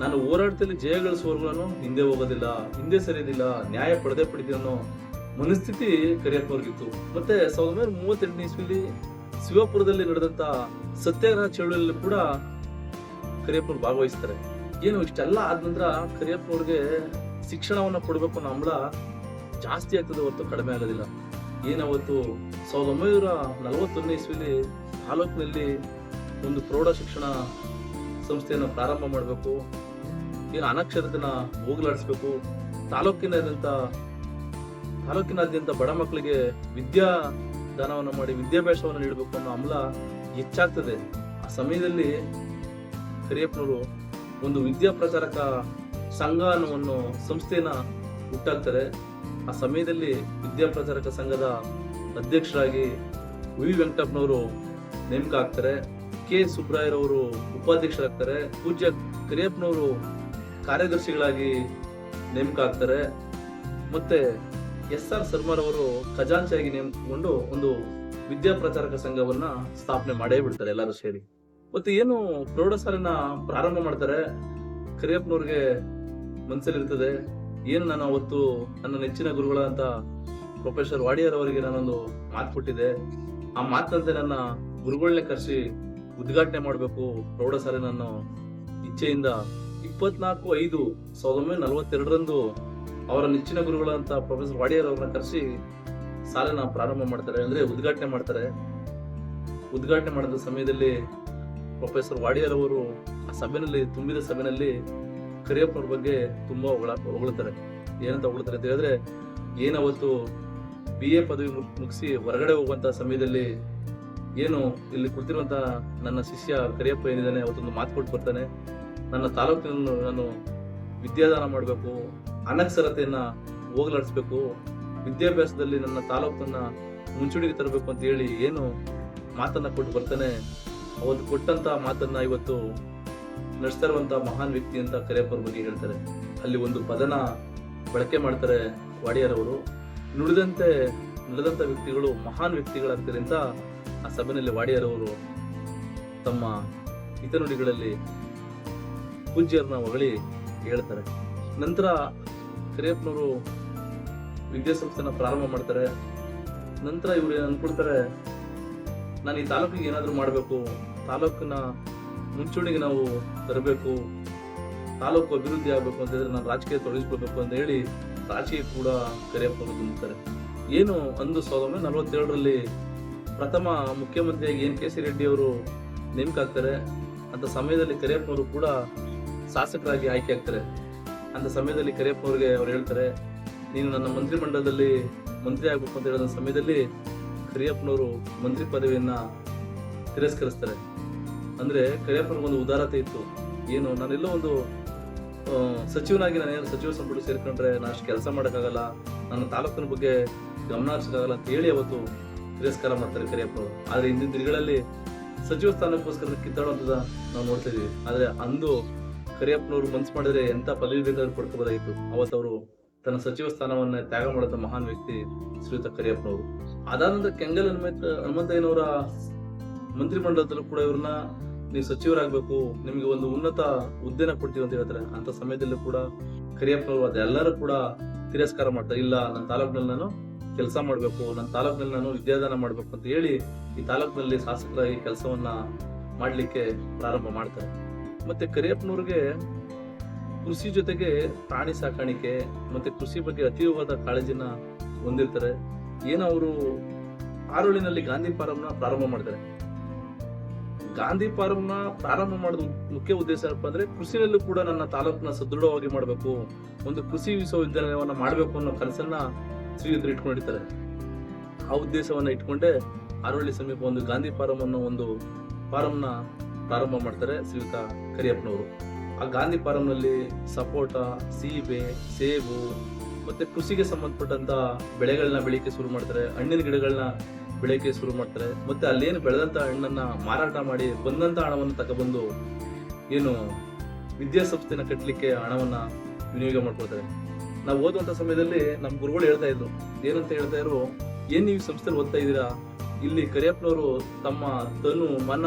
ನಾನು ಹೋರಾಟದಲ್ಲಿ ಜಯ ಗಳಿಸುವವರೆಗೂ ನಾನು ಹಿಂದೆ ಹೋಗೋದಿಲ್ಲ, ಹಿಂದೆ ಸರಿಯೋದಿಲ್ಲ, ನ್ಯಾಯ ಪಡೆದೇ ಅನ್ನೋ ಮನಸ್ಥಿತಿ ಕರಿಯಪ್ಪನವ್ರಿಗಿತ್ತು. ಮತ್ತೆ 1938 ಇಸ್ವಿಲಿ ಶಿವಪುರದಲ್ಲಿ ನಡೆದಂತ ಸತ್ಯಾಗ್ರಹ ಚಳುವಳಿಯಲ್ಲಿ ಕೂಡ ಕರಿಯಪ್ಪನವ್ರು ಭಾಗವಹಿಸ್ತಾರೆ. ಏನು ಇಷ್ಟೆಲ್ಲ ಆದ ನಂತರ ಕರಿಯಪ್ಪನವ್ರಿಗೆ ಶಿಕ್ಷಣವನ್ನ ಕೊಡ್ಬೇಕು ಅನ್ನೋ ಹಂಬಲ ಜಾಸ್ತಿ ಆಗ್ತದೆ ಹೊರತು ಕಡಿಮೆ ಆಗೋದಿಲ್ಲ. ಏನವತ್ತು 1941 ಇಸ್ವಿಲಿ ತಾಲೂಕಿನಲ್ಲಿ ಒಂದು ಪ್ರೌಢ ಶಿಕ್ಷಣ ಸಂಸ್ಥೆಯನ್ನು ಪ್ರಾರಂಭ ಮಾಡಬೇಕು, ಏನು ಅನಕ್ಷರತನ ಹೋಗಲಾಡಿಸ್ಬೇಕು, ತಾಲೂಕಿನಾದ್ಯಂತ ಬಡ ಮಕ್ಕಳಿಗೆ ವಿದ್ಯಾದಾನವನ್ನು ಮಾಡಿ ವಿದ್ಯಾಭ್ಯಾಸವನ್ನು ನೀಡಬೇಕು ಅನ್ನೋ ಹಂಬಲ ಹೆಚ್ಚಾಗ್ತದೆ. ಆ ಸಮಯದಲ್ಲಿ ಕರಿಯಪ್ಪನವರು ಒಂದು ವಿದ್ಯಾ ಪ್ರಚಾರಕ ಸಂಘ ಅನ್ನೋ ಒಂದು ಸಂಸ್ಥೆಯನ್ನ ಹುಟ್ಟಾಕ್ತಾರೆ. ಆ ಸಮಯದಲ್ಲಿ ವಿದ್ಯಾ ಪ್ರಚಾರಕ ಸಂಘದ ಅಧ್ಯಕ್ಷರಾಗಿ ವಿ ವೆಂಕಟಪ್ಪನವರು ನೇಮಕ ಆಗ್ತಾರೆ. ಕೆ ಸುಬ್ರಾಯರವರು ಉಪಾಧ್ಯಕ್ಷರಾಗ್ತಾರೆ. ಪೂಜ್ಯ ಕರಿಯಪ್ಪನವರು ಕಾರ್ಯದರ್ಶಿಗಳಾಗಿ ನೇಮಕ ಆಗ್ತಾರೆ. ಮತ್ತೆ SR ಸರ್ಮಾರ್ ಅವರು ಖಜಾಂಚಿಯಾಗಿ ನೇಮಕಗೊಂಡು ಒಂದು ವಿದ್ಯಾ ಪ್ರಚಾರಕ ಸಂಘವನ್ನ ಸ್ಥಾಪನೆ ಮಾಡೇ ಬಿಡ್ತಾರೆ ಎಲ್ಲರೂ ಸೇರಿ. ಮತ್ತೆ ಏನು ಪ್ರೌಢಶಾಲೆನ ಪ್ರಾರಂಭ ಮಾಡ್ತಾರೆ, ಕರಿಯಪ್ಪನವ್ರಿಗೆ ಮನಸ್ಸಲ್ಲಿರ್ತದೆ, ಏನು ನಾನು ಅವತ್ತು ನನ್ನ ನೆಚ್ಚಿನ ಗುರುಗಳಂತ ಪ್ರೊಫೆಸರ್ ವಾಡಿಯರ್ ಅವರಿಗೆ ನಾನೊಂದು ಮಾತು ಕೊಟ್ಟಿದ್ದೆ, ಆ ಮಾತಂತೆ ನನ್ನ ಗುರುಗಳನ್ನೇ ಕರೆಸಿ ಉದ್ಘಾಟನೆ ಮಾಡಬೇಕು ಪ್ರೌಢಶಾಲೆ ನಾನು ಇಚ್ಛೆಯಿಂದ 24/5/1942 ಅವರ ನೆಚ್ಚಿನ ಗುರುಗಳಂತ ಪ್ರೊಫೆಸರ್ ವಾಡಿಯರ್ ಅವ್ರನ್ನ ಕರೆಸಿ ಶಾಲೆನ ಪ್ರಾರಂಭ ಮಾಡ್ತಾರೆ, ಅಂದ್ರೆ ಉದ್ಘಾಟನೆ ಮಾಡ್ತಾರೆ. ಉದ್ಘಾಟನೆ ಮಾಡಿದ ಸಮಯದಲ್ಲಿ ಪ್ರೊಫೆಸರ್ ವಾಡಿಯರ್ ಅವರು ಆ ತುಂಬಿದ ಸಭೆಯಲ್ಲಿ ಕರಿಯಪ್ಪನವ್ರ ಬಗ್ಗೆ ತುಂಬಾ ಹೊಗಳ್ತಾರೆ. ಏನಂತ ಹೊಗಳ್ತಾರೆ ಅಂತ ಹೇಳಿದ್ರೆ, ಏನವತ್ತು BA ಪದವಿ ಮುಗಿಸಿ ಹೊರಗಡೆ ಹೋಗುವಂತ ಸಮಯದಲ್ಲಿ ಏನು ಇಲ್ಲಿ ಕುಳಿತಿರುವಂತ ನನ್ನ ಶಿಷ್ಯ ಕರಿಯಪ್ಪ ಏನಿದ್ದಾನೆ ಅವತ್ತೊಂದು ಮಾತು ಕೊಟ್ಟು ಬರ್ತಾನೆ, ನನ್ನ ತಾಲೂಕಿನ ನಾನು ವಿದ್ಯಾದಾನ ಮಾಡಬೇಕು, ಅನಕ್ಷರತೆಯನ್ನ ಹೋಗಲಾಡಿಸ್ಬೇಕು, ವಿದ್ಯಾಭ್ಯಾಸದಲ್ಲಿ ನನ್ನ ತಾಲೂಕನ್ನ ಮುಂಚೂಣಿಗೆ ತರಬೇಕು ಅಂತ ಹೇಳಿ ಏನು ಮಾತನ್ನ ಕೊಟ್ಟು ಬರ್ತಾನೆ. ಅವತ್ತು ಕೊಟ್ಟಂತ ಮಾತನ್ನ ಇವತ್ತು ನಡೆಸ್ತಾ ಇರುವಂತ ಮಹಾನ್ ವ್ಯಕ್ತಿ ಅಂತ ಕರಿಯಪ್ಪರ ಬಗ್ಗೆ ಹೇಳ್ತಾರೆ. ಅಲ್ಲಿ ಒಂದು ಪದನ ಬಳಕೆ ಮಾಡ್ತಾರೆ ವಾಡಿಯರ್ ಅವರು, ನಡೆದಂತ ವ್ಯಕ್ತಿಗಳು ಮಹಾನ್ ವ್ಯಕ್ತಿಗಳಾಗ್ತಾರೆ ಅಂತ ಆ ಸಭೆಯಲ್ಲಿ ವಾಡಿಯರ್ ಅವರು ತಮ್ಮ ಹಿತನುಡಿಗಳಲ್ಲಿ ಪೂಜ್ಯರನ್ನ ಹೊಗಳಿ ಹೇಳ್ತಾರೆ. ನಂತರ ಕರಿಯಪ್ಪನವರು ವಿದ್ಯಾಸಂಸ್ಥೆನ ಪ್ರಾರಂಭ ಮಾಡ್ತಾರೆ. ನಂತರ ಇವ್ರು ಅನ್ಕೊಳ್ತಾರೆ, ನಾನು ಈ ತಾಲೂಕಿಗೆ ಏನಾದ್ರು ಮಾಡಬೇಕು, ತಾಲೂಕಿನ ಮುಂಚೂಣಿಗೆ ನಾವು ತರಬೇಕು, ತಾಲೂಕು ಅಭಿವೃದ್ಧಿ ಆಗ್ಬೇಕು ಅಂತ ಹೇಳಿದ್ರೆ ನಾನು ರಾಜಕೀಯ ತೊಡಗಿಸ್ಕೊಳ್ಬೇಕು ಅಂತ ಹೇಳಿ ರಾಜಕೀಯ ಕೂಡ ಕರಿಯಪ್ಪನವರು ದುಂಬ್ತಾರೆ. ಏನು ಅಂದು 1947 ಪ್ರಥಮ ಮುಖ್ಯಮಂತ್ರಿಯಾಗಿ KC ರೆಡ್ಡಿ ಅವರು ನೇಮಕ ಆಗ್ತಾರೆ. ಅಂತ ಸಮಯದಲ್ಲಿ ಕರಿಯಪ್ಪನವರು ಕೂಡ ಶಾಸಕರಾಗಿ ಆಯ್ಕೆ ಆಗ್ತಾರೆ. ಅಂತ ಸಮಯದಲ್ಲಿ ಕರಿಯಪ್ಪನವ್ರಿಗೆ ಅವ್ರು ಹೇಳ್ತಾರೆ, ನೀನು ನನ್ನ ಮಂತ್ರಿ ಮಂಡಲದಲ್ಲಿ ಮಂತ್ರಿ ಆಗ್ಬೇಕು ಅಂತ ಹೇಳಿದ ಸಮಯದಲ್ಲಿ ಕರಿಯಪ್ಪನವರು ಮಂತ್ರಿ ಪದವಿಯನ್ನ ತಿರಸ್ಕರಿಸ್ತಾರೆ. ಅಂದ್ರೆ ಕರಿಯಪ್ಪನಿಗೊಂದು ಉದಾರತೆ ಇತ್ತು, ಏನು ನಾನೆಲ್ಲೋ ಒಂದು ಸಚಿವನಾಗಿ ನಾನೇನು ಸಚಿವ ಸಂಪುಟ ಸೇರ್ಕೊಂಡ್ರೆ ನಾನು ಅಷ್ಟು ಕೆಲಸ ಮಾಡೋಕ್ಕಾಗಲ್ಲ, ನನ್ನ ತಾಲೂಕಿನ ಬಗ್ಗೆ ಗಮನ ಹರಿಸೋಕ್ಕಾಗಲ್ಲ ಅಂತ ಹೇಳಿ ಅವತ್ತು ತಿರಸ್ಕಾರ ಮಾಡ್ತಾರೆ ಕರಿಯಪ್ಪನವರು. ಆದ್ರೆ ಇಂದಿನ ದಿನಗಳಲ್ಲಿ ಸಚಿವ ಸ್ಥಾನಕ್ಕೋಸ್ಕರ ಕಿತ್ತಾಡುವಂಥದ್ದು ನಾವು ನೋಡ್ತಾ ಇದೀವಿ. ಆದ್ರೆ ಅಂದು ಕರಿಯಪ್ಪನವರು ಮನ್ಸು ಮಾಡಿದ್ರೆ ಎಂತ ಪದವಿ ಬೇಕಾದ್ರೂ ಪಡ್ಕೋಬೋದಾಗಿತ್ತು. ಅವತ್ತವರು ತನ್ನ ಸಚಿವ ಸ್ಥಾನವನ್ನ ತ್ಯಾಗ ಮಾಡಿದ ಮಹಾನ್ ವ್ಯಕ್ತಿ ಶ್ರೀಯುತ ಕರಿಯಪ್ಪನವರು. ಅದಾದ ನಂತರ ಕೆಂಗಲ್ ಹನುಮಂತಯ್ಯನವರ ಮಂತ್ರಿ ಮಂಡಲದಲ್ಲೂ ಕೂಡ ಇವ್ರನ್ನ ನೀವು ಸಚಿವರಾಗಬೇಕು, ನಿಮ್ಗೆ ಒಂದು ಉನ್ನತ ಹುದ್ದೆನ ಕೊಡ್ತೀವಿ ಅಂತ ಹೇಳ್ತಾರೆ. ಅಂತ ಸಮಯದಲ್ಲೂ ಕೂಡ ಕರಿಯಪ್ಪನವರು ಅದೆಲ್ಲರೂ ಕೂಡ ತಿರಸ್ಕಾರ ಮಾಡ್ತಾರೆ. ಇಲ್ಲ, ನನ್ನ ತಾಲೂಕಿನಲ್ಲಿ ನಾನು ಕೆಲಸ ಮಾಡ್ಬೇಕು, ನನ್ನ ತಾಲೂಕಿನಲ್ಲಿ ನಾನು ವಿದ್ಯಾದಾನ ಮಾಡ್ಬೇಕು ಅಂತ ಹೇಳಿ ಈ ತಾಲೂಕಿನಲ್ಲಿ ಶಾಸಕರಾಗಿ ಕೆಲಸವನ್ನ ಮಾಡ್ಲಿಕ್ಕೆ ಪ್ರಾರಂಭ ಮಾಡ್ತಾರೆ. ಮತ್ತೆ ಕರಿಯಪ್ಪನವ್ರಿಗೆ ಕೃಷಿ ಜೊತೆಗೆ ಪ್ರಾಣಿ ಸಾಕಾಣಿಕೆ ಮತ್ತೆ ಕೃಷಿ ಬಗ್ಗೆ ಅತೀವವಾದ ಕಾಳಜಿನ ಹೊಂದಿರ್ತಾರೆ. ಏನು ಅವರು ಆರೋಳಿನಲ್ಲಿ ಗಾಂಧಿ ಫಾರಂನ ಪ್ರಾರಂಭ ಮಾಡ್ತಾರೆ. ಗಾಂಧಿ ಫಾರಂನ ಪ್ರಾರಂಭ ಮಾಡೋದು ಮುಖ್ಯ ಉದ್ದೇಶ ಏನಪ್ಪ ಅಂದ್ರೆ ಕೃಷಿನಲ್ಲೂ ಕೂಡ ನನ್ನ ತಾಲೂಕನ್ನ ಸದೃಢವಾಗಿ ಮಾಡಬೇಕು, ಒಂದು ಕೃಷಿ ವಿಶ್ವವಿದ್ಯಾಲಯವನ್ನ ಮಾಡಬೇಕು ಅನ್ನೋ ಕನಸನ್ನ ಶ್ರೀಯುತರು ಇಟ್ಕೊಂಡಿರ್ತಾರೆ. ಆ ಉದ್ದೇಶವನ್ನ ಇಟ್ಕೊಂಡೆ ಆರೋಳ್ಳಿ ಸಮೀಪ ಒಂದು ಗಾಂಧಿ ಫಾರಂ ಅನ್ನೋ ಒಂದು ಫಾರಂನ ಪ್ರಾರಂಭ ಮಾಡ್ತಾರೆ ಶ್ರೀಯುತ ಕರಿಯಪ್ಪನವರು. ಆ ಗಾಂಧಿ ಫಾರಂನಲ್ಲಿ ಸಪೋಟ, ಸೀಬೆ, ಸೇಬು ಮತ್ತೆ ಕೃಷಿಗೆ ಸಂಬಂಧಪಟ್ಟಂತ ಬೆಳೆಗಳನ್ನ ಬೆಳಿಗ್ಗೆ ಶುರು ಮಾಡ್ತಾರೆ, ಹಣ್ಣಿನ ಗಿಡಗಳನ್ನ ಬೆಳೆಯಕ್ಕೆ ಶುರು ಮಾಡ್ತಾರೆ. ಮತ್ತೆ ಅಲ್ಲೇನು ಬೆಳೆದಂತ ಹಣ್ಣನ್ನ ಮಾರಾಟ ಮಾಡಿ ಬಂದಂತ ಹಣವನ್ನು ತಗೊಬಂದು ಏನು ವಿದ್ಯಾಸಂಸ್ಥೆನ ಕಟ್ಟಲಿಕ್ಕೆ ಹಣವನ್ನ ವಿನಿಯೋಗ ಮಾಡ್ಕೊಳ್ತಾರೆ. ನಾವು ಓದುವಂತ ಸಮಯದಲ್ಲಿ ನಮ್ಮ ಗುರುಗಳು ಹೇಳ್ತಾ ಇದ್ರು, ಏನಂತ ಹೇಳ್ತಾ ಇದ್ರು, ಏನ್ ನೀವು ಸಂಸ್ಥೆಯಲ್ಲಿ ಓದ್ತಾ ಇದ್ದೀರಾ, ಇಲ್ಲಿ ಕರಿಯಪ್ಪನವರು ತಮ್ಮ ತನು ಮನ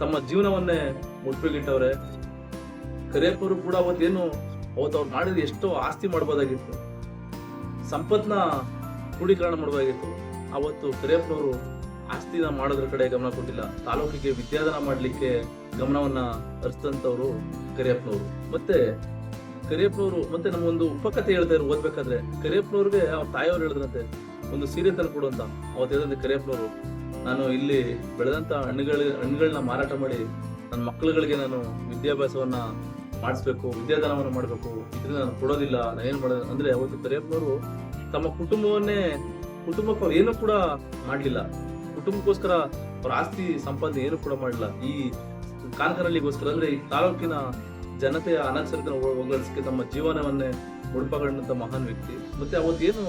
ತಮ್ಮ ಜೀವನವನ್ನೇ ಮುಟ್ಪಿಗಿಟ್ಟವ್ರೆ. ಕರಿಯಪ್ಪನವರು ಕೂಡ ಅವತ್ತೇನು ಅವತ್ತು ಅವ್ರು ಮಾಡಿದ್ರೆ ಎಷ್ಟೋ ಆಸ್ತಿ ಮಾಡ್ಬೋದಾಗಿತ್ತು, ಸಂಪತ್ನ ಕ್ರೋಢೀಕರಣ ಮಾಡಬಹುದಾಗಿತ್ತು. ಅವತ್ತು ಕರಿಯಪ್ಪನವರು ಆಸ್ತಿನ ಮಾಡೋದ್ರ ಕಡೆ ಗಮನ ಕೊಟ್ಟಿಲ್ಲ, ತಾಲೂಕಿಗೆ ವಿದ್ಯಾದಾನ ಮಾಡ್ಲಿಕ್ಕೆ ಗಮನವನ್ನ ಹರಿಸಿದಂತವ್ರು ಕರಿಯಪ್ಪನವರು. ಮತ್ತೆ ಕರಿಯಪ್ಪನವರು ಮತ್ತೆ ನಮಗೊಂದು ಉಪಕಥೆ ಹೇಳ್ತಾ ಇದ್ರು ಓದ್ಬೇಕಾದ್ರೆ, ಕರಿಯಪ್ಪನವ್ರಿಗೆ ಅವ್ರ ತಾಯಿಯವ್ರು ಹೇಳಿದ್ರಂತೆ ಒಂದು ಸೀರೆ ತಂದು ಕೊಡು ಅಂತ. ಅವತ್ತು ಹೇಳಿದಂತೆ ಕರಿಯಪ್ಪನವರು, ನಾನು ಇಲ್ಲಿ ಬೆಳೆದಂತ ಹಣ್ಣುಗಳನ್ನ ಮಾರಾಟ ಮಾಡಿ ನನ್ನ ಮಕ್ಕಳುಗಳಿಗೆ ನಾನು ವಿದ್ಯಾಭ್ಯಾಸವನ್ನ ಮಾಡಿಸ್ಬೇಕು, ವಿದ್ಯಾದಾನವನ್ನ ಮಾಡ್ಬೇಕು, ಇದನ್ನ ನಾನು ಕೊಡೋದಿಲ್ಲ, ನಾನೇನ್ ಮಾಡೋದು ಅಂದ್ರೆ ಅವತ್ತು ಕರಿಯಪ್ಪನವರು ತಮ್ಮ ಕುಟುಂಬಕ್ಕೆ ಅವ್ರು ಏನು ಕೂಡ ಮಾಡ್ಲಿಲ್ಲ, ಕುಟುಂಬಕ್ಕೋಸ್ಕರ ಅವ್ರ ಆಸ್ತಿ ಸಂಪಾದನೆ ಏನು ಕೂಡ ಮಾಡಲಿಲ್ಲ. ಈ ಕಾನ್ಕನಹಳ್ಳಿಗೋಸ್ಕರ ಅಂದ್ರೆ ಈ ತಾಲೂಕಿನ ಜನತೆಯ ಅನಕ್ಷರತೆಯ ಹೋಗಲಿಕ್ಕೆ ತಮ್ಮ ಜೀವನವನ್ನೇ ಮುಡುಪಾಗಿಟ್ಟಂತ ಮಹಾನ್ ವ್ಯಕ್ತಿ. ಮತ್ತೆ ಅವತ್ತೇನು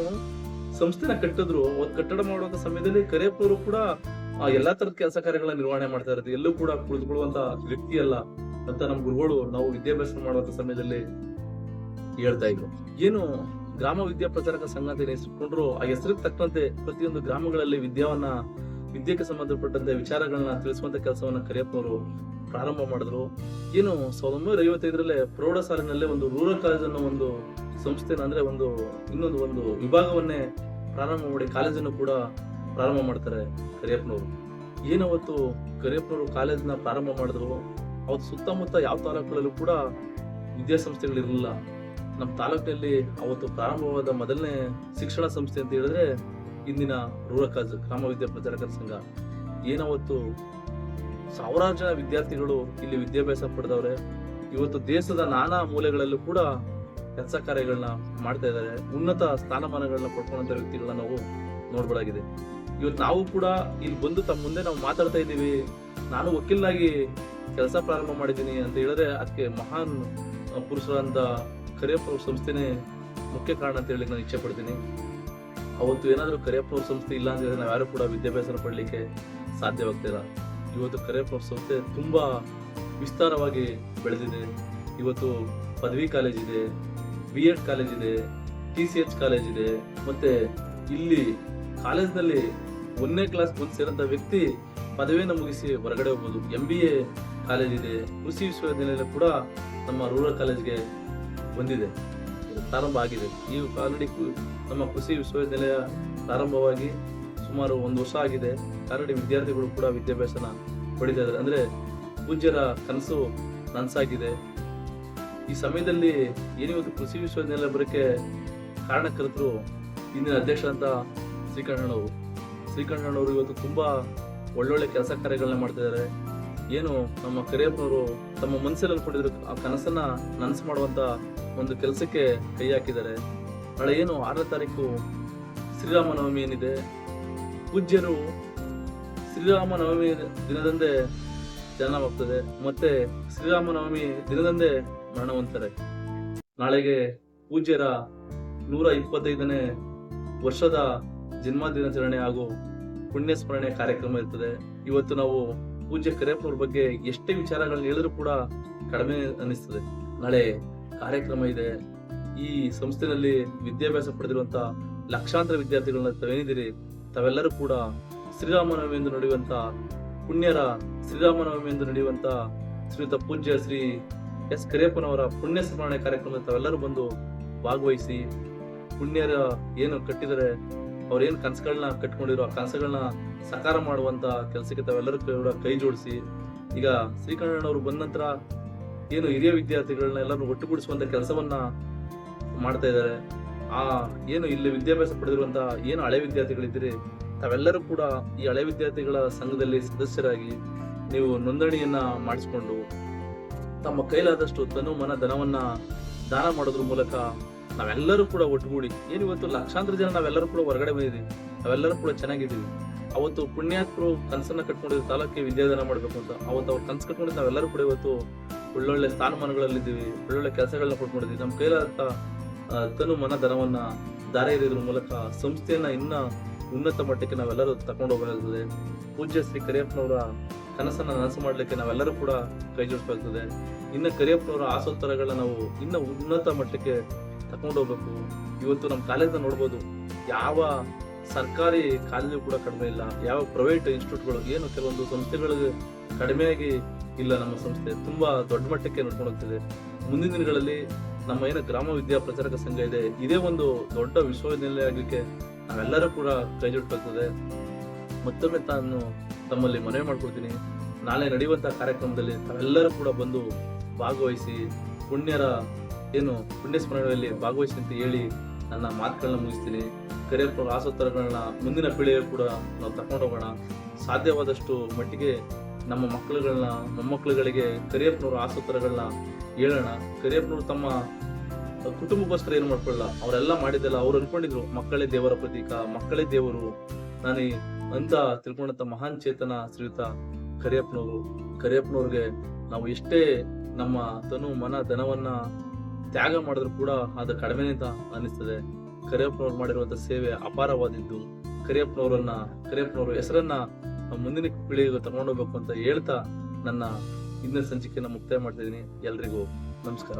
ಸಂಸ್ಥೆನ ಕಟ್ಟಿದ್ರು, ಅವತ್ತು ಕಟ್ಟಡ ಮಾಡುವಂತ ಸಮಯದಲ್ಲಿ ಕರಿಯಪ್ಪನವರು ಕೂಡ ಎಲ್ಲಾ ತರದ ಕೆಲಸ ಕಾರ್ಯಗಳನ್ನ ನಿರ್ವಹಣೆ ಮಾಡ್ತಾ ಇರೋದು, ಎಲ್ಲೂ ಕೂಡ ಕುಳಿತುಕೊಳ್ಳುವಂತ ವ್ಯಕ್ತಿ ಅಲ್ಲ ಅಂತ ನಮ್ಮ ಗುರುಗಳು ನಾವು ವಿದ್ಯಾಭ್ಯಾಸ ಮಾಡುವಂತ ಸಮಯದಲ್ಲಿ ಹೇಳ್ತಾ ಇದ್ರು. ಏನು ಗ್ರಾಮ ವಿದ್ಯಾ ಪ್ರಚಾರಕ ಸಂಘ ಅಂತ ಹೆಸರಿಟ್ಕೊಂಡ್ರು, ಆ ಹೆಸರಿಗೆ ತಕ್ಕಂತೆ ಪ್ರತಿಯೊಂದು ಗ್ರಾಮಗಳಲ್ಲಿ ವಿದ್ಯೆಗೆ ಸಂಬಂಧಪಟ್ಟಂತೆ ವಿಚಾರಗಳನ್ನ ತಿಳಿಸುವಂತ ಕೆಲಸವನ್ನ ಕರಿಯಪ್ಪನವರು ಪ್ರಾರಂಭ ಮಾಡಿದ್ರು. ಏನು 1955 ಪ್ರೌಢ ಸಾಲಿನಲ್ಲೇ ಒಂದು ರೂರಲ್ ಕಾಲೇಜ್ ಅನ್ನೋ ಒಂದು ಸಂಸ್ಥೆನ ಅಂದ್ರೆ ಇನ್ನೊಂದು ವಿಭಾಗವನ್ನೇ ಪ್ರಾರಂಭ ಮಾಡಿ ಕಾಲೇಜನ್ನು ಕೂಡ ಪ್ರಾರಂಭ ಮಾಡ್ತಾರೆ ಕರಿಯಪ್ಪನವರು. ಏನವತ್ತು ಕರಿಯಪ್ಪನವರು ಕಾಲೇಜ್ನ ಪ್ರಾರಂಭ ಮಾಡಿದ್ರು, ಅವತ್ತು ಸುತ್ತಮುತ್ತ ಯಾವ ತಾಲೂಕುಗಳಲ್ಲೂ ಕೂಡ ವಿದ್ಯಾಸಂಸ್ಥೆಗಳಿರಲಿಲ್ಲ. ನಮ್ಮ ತಾಲೂಕಿನಲ್ಲಿ ಅವತ್ತು ಪ್ರಾರಂಭವಾದ ಮೊದಲನೇ ಶಿಕ್ಷಣ ಸಂಸ್ಥೆ ಅಂತ ಹೇಳಿದ್ರೆ ಇಂದಿನ ರೂರಲ್ ಕಾಲೇಜ್ ಗ್ರಾಮ ವಿದ್ಯಾ ಪ್ರಚಾರಕರ ಸಂಘ. ಏನವತ್ತು ಸಾವಿರಾರು ಜನ ವಿದ್ಯಾರ್ಥಿಗಳು ಇಲ್ಲಿ ವಿದ್ಯಾಭ್ಯಾಸ ಪಡೆದವ್ರೆ. ಇವತ್ತು ದೇಶದ ನಾನಾ ಮೂಲೆಗಳಲ್ಲೂ ಕೂಡ ಕೆಲಸ ಕಾರ್ಯಗಳನ್ನ ಮಾಡ್ತಾ ಇದ್ದಾರೆ, ಉನ್ನತ ಸ್ಥಾನಮಾನಗಳನ್ನ ಪಡ್ಕೊಂಡಂತ ವ್ಯಕ್ತಿಗಳನ್ನ ನಾವು ನೋಡ್ಬೋದಾಗಿದೆ. ಇವತ್ತು ನಾವು ಕೂಡ ಇಲ್ಲಿ ಬಂದು ತಮ್ಮ ಮುಂದೆ ನಾವು ಮಾತಾಡ್ತಾ ಇದ್ದೀವಿ, ನಾನು ವಕೀಲನಾಗಿ ಕೆಲಸ ಪ್ರಾರಂಭ ಮಾಡಿದ್ದೀನಿ ಅಂತ ಹೇಳಿದ್ರೆ ಅದಕ್ಕೆ ಮಹಾನ್ ಪುರುಷರಂತ ಕರಿಯಪ್ಪ ಸಂಸ್ಥೆನೇ ಮುಖ್ಯ ಕಾರಣ ಅಂತ ಹೇಳಿ ನಾನು ಇಚ್ಛೆ ಪಡ್ತೀನಿ. ಅವತ್ತು ಏನಾದರೂ ಕರಿಯಪ್ಪ ಸಂಸ್ಥೆ ಇಲ್ಲ ಅಂತ ಹೇಳಿದ್ರೆ ನಾವ್ಯಾರು ಕೂಡ ವಿದ್ಯಾಭ್ಯಾಸ ಪಡಲಿಕ್ಕೆ ಸಾಧ್ಯವಾಗ್ತಿಲ್ಲ. ಇವತ್ತು ಕರಿಯಪ್ಪ ಸಂಸ್ಥೆ ತುಂಬಾ ವಿಸ್ತಾರವಾಗಿ ಬೆಳೆದಿದೆ. ಇವತ್ತು ಪದವಿ ಕಾಲೇಜ್ ಇದೆ, B.Ed ಕಾಲೇಜ್ ಇದೆ, TCH ಕಾಲೇಜ್ ಇದೆ. ಮತ್ತೆ ಇಲ್ಲಿ ಕಾಲೇಜ್ನಲ್ಲಿ 1ನೇ ಕ್ಲಾಸ್ ಬಂದು ಸೇರಂತ ವ್ಯಕ್ತಿ ಪದವಿಯನ್ನು ಮುಗಿಸಿ ಹೊರಗಡೆ ಹೋಗ್ಬೋದು. MBA ಕಾಲೇಜ್ ಇದೆ, ಕೃಷಿ ವಿಶ್ವವಿದ್ಯಾಲಯ ಕೂಡ ನಮ್ಮ ರೂರಲ್ ಕಾಲೇಜ್ಗೆ ಬಂದಿದೆ, ಪ್ರಾರಂಭ ಆಗಿದೆ. ಈ ಆಲ್ರೆಡಿ ನಮ್ಮ ಕೃಷಿ ವಿಶ್ವವಿದ್ಯಾಲಯ ಪ್ರಾರಂಭವಾಗಿ ಸುಮಾರು 1 ವರ್ಷ ಆಗಿದೆ. ಆಲ್ರೆಡಿ ವಿದ್ಯಾರ್ಥಿಗಳು ಕೂಡ ವಿದ್ಯಾಭ್ಯಾಸನ ಪಡಿತಾ ಇದ್ದಾರೆ. ಅಂದ್ರೆ ಪೂಜ್ಯರ ಕನಸು ನನಸಾಗಿದೆ. ಈ ಸಮಯದಲ್ಲಿ ಏನಿವತ್ತು ಕೃಷಿ ವಿಶ್ವವಿದ್ಯಾಲಯ ಬರೋಕ್ಕೆ ಕಾರಣಕರ್ತರು ಇಂದಿನ ಅಧ್ಯಕ್ಷರಂತ ಶ್ರೀಕಂಠಣ್ಣವರು ಇವತ್ತು ತುಂಬಾ ಒಳ್ಳೊಳ್ಳೆ ಕೆಲಸ ಕಾರ್ಯಗಳನ್ನ ಮಾಡ್ತಾ ಇದ್ದಾರೆ. ಏನು ನಮ್ಮ ಕರಿಯಪ್ಪನವರು ತಮ್ಮ ಮನಸ್ಸಲ್ಲಿ ಅನ್ಕೊಂಡಿದ್ರು ಆ ಕನಸನ್ನ ನನಸು ಮಾಡುವಂತ ಒಂದು ಕೆಲಸಕ್ಕೆ ಕೈ ಹಾಕಿದ್ದಾರೆ. ನಾಳೆ ಏನು 6ನೇ ತಾರೀಕು ಶ್ರೀರಾಮನವಮಿ ಏನಿದೆ, ಪೂಜ್ಯರು ಶ್ರೀರಾಮನವಮಿ ದಿನದಂದೇ ಜನನವಾಗ್ತದೆ, ಮತ್ತೆ ಶ್ರೀರಾಮನವಮಿ ದಿನದಂದೇ ಮರಣ ಹೊಂದ್ತಾರೆ. ನಾಳೆಗೆ ಪೂಜ್ಯರ 125ನೇ ವರ್ಷದ ಜನ್ಮ ದಿನಾಚರಣೆ ಹಾಗೂ ಪುಣ್ಯ ಸ್ಮರಣೆ ಕಾರ್ಯಕ್ರಮ ಇರ್ತದೆ. ಇವತ್ತು ನಾವು ಪೂಜ್ಯ ಕರಿಯಪ್ಪನವ್ರ ಬಗ್ಗೆ ಎಷ್ಟೇ ವಿಚಾರಗಳನ್ನ ಹೇಳಿದ್ರು ಕೂಡ ಕಡಿಮೆ ಅನ್ನಿಸ್ತದೆ. ನಾಳೆ ಕಾರ್ಯಕ್ರಮ ಇದೆ. ಈ ಸಂಸ್ಥೆನಲ್ಲಿ ವಿದ್ಯಾಭ್ಯಾಸ ಪಡೆದಿರುವಂತ ಲಕ್ಷಾಂತರ ವಿದ್ಯಾರ್ಥಿಗಳನ್ನ ತಾವೇನಿದ್ದೀರಿ, ತಾವೆಲ್ಲರೂ ಕೂಡ ಶ್ರೀರಾಮನವಮಿ ಎಂದು ನಡೆಯುವಂತ ಪುಣ್ಯರ ಶ್ರೀರಾಮನವಮಿ ಎಂದು ನಡೆಯುವಂತ ಶ್ರೀಯುತ ಪೂಜ್ಯ ಶ್ರೀ S. ಕರಿಯಪ್ಪನವರ ಪುಣ್ಯ ಸ್ಮರಣೆ ಕಾರ್ಯಕ್ರಮದಲ್ಲಿ ತಾವೆಲ್ಲರೂ ಬಂದು ಭಾಗವಹಿಸಿ ಪುಣ್ಯರ ಏನು ಕಟ್ಟಿದರೆ, ಅವ್ರೇನು ಕನಸುಗಳನ್ನ ಕಟ್ಕೊಂಡಿರೋ ಆ ಕನಸುಗಳನ್ನ ಸಾಕಾರ ಮಾಡುವಂತ ಕೆಲಸಕ್ಕೆ ತಾವೆಲ್ಲರೂ ಕೂಡ ಕೈ ಜೋಡಿಸಿ, ಈಗ ಶ್ರೀಕಂಠಣ್ಣವರು ಬಂದ ನಂತರ ಏನು ಹಿರಿಯ ವಿದ್ಯಾರ್ಥಿಗಳನ್ನ ಎಲ್ಲರೂ ಒಟ್ಟುಗೂಡಿಸುವಂತ ಕೆಲಸವನ್ನ ಮಾಡ್ತಾ ಇದ್ದಾರೆ. ಆ ಏನು ಇಲ್ಲಿ ವಿದ್ಯಾಭ್ಯಾಸ ಪಡೆದಿರುವಂತ ಏನು ಹಳೆ ವಿದ್ಯಾರ್ಥಿಗಳಿದ್ದೀರಿ, ತಾವೆಲ್ಲರೂ ಕೂಡ ಈ ಹಳೆ ವಿದ್ಯಾರ್ಥಿಗಳ ಸಂಘದಲ್ಲಿ ಸದಸ್ಯರಾಗಿ ನೀವು ನೋಂದಣಿಯನ್ನ ಮಾಡಿಸ್ಕೊಂಡು ತಮ್ಮ ಕೈಲಾದಷ್ಟು ತನು ಮನ ಧನವನ್ನ ದಾನ ಮಾಡೋದ್ರ ಮೂಲಕ ನಾವೆಲ್ಲರೂ ಕೂಡ ಒಟ್ಟುಗೂಡಿ ಏನಿವತ್ತು ಲಕ್ಷಾಂತರ ಜನ ನಾವೆಲ್ಲರೂ ಕೂಡ ಹೊರಗಡೆ ಬಂದಿದ್ದೀವಿ, ನಾವೆಲ್ಲರೂ ಕೂಡ ಚೆನ್ನಾಗಿದ್ದೀವಿ. ಅವತ್ತು ಪುಣ್ಯಾತ್ಮರು ಕನಸನ್ನ ಕಟ್ಕೊಂಡಿದ್ದು ತಾಲೂಕಿಗೆ ವಿದ್ಯಾದಾನ ಮಾಡ್ಬೇಕು ಅಂತ. ಅವತ್ತು ಅವ್ರು ಕನಸು ಕಟ್ಕೊಂಡಿದ್ದು ನಾವೆಲ್ಲರೂ ಕೂಡ ಇವತ್ತು ಒಳ್ಳೊಳ್ಳೆ ಸ್ಥಾನಮಾನಗಳಲ್ಲಿದ್ದೀವಿ, ಒಳ್ಳೊಳ್ಳೆ ಕೆಲಸಗಳನ್ನ ಕೊಟ್ಕೊಂಡಿದ್ದೀವಿ. ನಮ್ಮ ಕೈಲಾದ ತನು ಮನ ಧನವನ್ನ ದಾರೆ ಎರೆಯೋದ್ರ ಮೂಲಕ ಸಂಸ್ಥೆಯನ್ನ ಇನ್ನ ಉನ್ನತ ಮಟ್ಟಕ್ಕೆ ನಾವೆಲ್ಲರೂ ತಗೊಂಡು ಹೋಗಬೇಕಾಗ್ತದೆ. ಪೂಜ್ಯ ಶ್ರೀ ಕರಿಯಪ್ಪನವರ ಕನಸನ್ನ ನನಸು ಮಾಡ್ಲಿಕ್ಕೆ ನಾವೆಲ್ಲರೂ ಕೂಡ ಕೈ ಜೋಡಿಸಬೇಕಾಗ್ತದೆ. ಇನ್ನು ಕರಿಯಪ್ಪನವರ ಆಸೋತ್ತರಗಳನ್ನ ನಾವು ಇನ್ನ ಉನ್ನತ ಮಟ್ಟಕ್ಕೆ ತಗೊಂಡು ಹೋಗ್ಬೇಕು. ಇವತ್ತು ನಮ್ಮ ಕಾಲೇಜ್ನ ನೋಡ್ಬೋದು, ಯಾವ ಸರ್ಕಾರಿ ಕಾಲೇಜು ಕೂಡ ಕಡಿಮೆ ಇಲ್ಲ, ಯಾವ ಪ್ರೈವೇಟ್ ಇನ್ಸ್ಟಿಟ್ಯೂಟ್ಗಳು ಏನು ಕೆಲವೊಂದು ಸಂಸ್ಥೆಗಳಿಗೆ ಕಡಿಮೆಯಾಗಿ ಇಲ್ಲ. ನಮ್ಮ ಸಂಸ್ಥೆ ತುಂಬಾ ದೊಡ್ಡ ಮಟ್ಟಕ್ಕೆ ನಡ್ಕೊಂಡು ಹೋಗ್ತಿದೆ. ಮುಂದಿನ ದಿನಗಳಲ್ಲಿ ನಮ್ಮ ಏನು ಗ್ರಾಮ ವಿದ್ಯಾ ಪ್ರಚಾರಕ ಸಂಘ ಇದೆ, ಇದೇ ಒಂದು ದೊಡ್ಡ ವಿಶ್ವವಿದ್ಯಾನಿಲಯ ಆಗಲಿಕ್ಕೆ ನಾವೆಲ್ಲರೂ ಕೂಡ ಕೈ ಜೋಡಿಸಬೇಕಾಗ್ತದೆ. ಮತ್ತೊಮ್ಮೆ ತಾನು ತಮ್ಮಲ್ಲಿ ಮನವಿ ಮಾಡ್ಕೊಳ್ತೀನಿ, ನಾಳೆ ನಡೆಯುವಂತಹ ಕಾರ್ಯಕ್ರಮದಲ್ಲಿ ತಾವೆಲ್ಲರೂ ಕೂಡ ಬಂದು ಭಾಗವಹಿಸಿ ಪುಣ್ಯರ ಏನು ಪುಣ್ಯ ಸ್ಮರಣೆಯಲ್ಲಿ ಭಾಗವಹಿಸಿ ಅಂತ ಹೇಳಿ ನನ್ನ ಮಾತುಗಳನ್ನ ಮುಗಿಸ್ತೀನಿ. ಕರಿಯಪ್ಪನವರ ಆಸೋತ್ತರಗಳನ್ನ ಮುಂದಿನ ಪೀಳಿಗೆ ಕೂಡ ನಾವು ತಕೊಂಡು ಹೋಗೋಣ. ಸಾಧ್ಯವಾದಷ್ಟು ಮಟ್ಟಿಗೆ ನಮ್ಮ ಮಕ್ಕಳುಗಳನ್ನ ಮೊಮ್ಮಕ್ಕಳುಗಳಿಗೆ ಕರಿಯಪ್ಪನವರ ಆಸೋತ್ತರಗಳನ್ನ ಹೇಳೋಣ. ಕರಿಯಪ್ಪನವರು ತಮ್ಮ ಕುಟುಂಬಕ್ಕೋಸ್ಕರ ಏನು ಮಾಡ್ಕೊಳ್ಳಲ್ಲ, ಅವರೆಲ್ಲ ಮಾಡಿದ್ದೆಲ್ಲ ಅವ್ರು ಅನ್ಕೊಂಡಿದ್ರು ಮಕ್ಕಳೇ ದೇವರ ಪ್ರತೀಕ, ಮಕ್ಕಳೇ ದೇವರು ನಾನೇ ಅಂತ ತಿಳ್ಕೊಂಡಂತ ಮಹಾನ್ ಚೇತನ ಶ್ರೀಯುತ ಕರಿಯಪ್ಪನವ್ರಿಗೆ ನಾವು ಎಷ್ಟೇ ನಮ್ಮ ತನು ಮನ ಧನವನ್ನ ತ್ಯಾಗ ಮಾಡಿದ್ರು ಕೂಡ ಅದು ಕಡಿಮೆ ಅಂತ ಅನಿಸ್ತದೆ. ಕರಿಯಪ್ಪನವ್ರು ಮಾಡಿರುವಂತ ಸೇವೆ ಅಪಾರವಾದಿದ್ದು. ಕರಿಯಪ್ಪನವರ ಹೆಸರನ್ನ ಮುಂದಿನ ಪೀಳಿಗೆಗೆ ತಗೊಂಡೋಗ್ಬೇಕು ಅಂತ ಹೇಳ್ತಾ ನನ್ನ ಇಂದಿನ ಸಂಚಿಕೆಯನ್ನು ಮುಕ್ತಾಯ ಮಾಡ್ತಾ ಇದ್ದೀನಿ. ಎಲ್ರಿಗೂ ನಮಸ್ಕಾರ.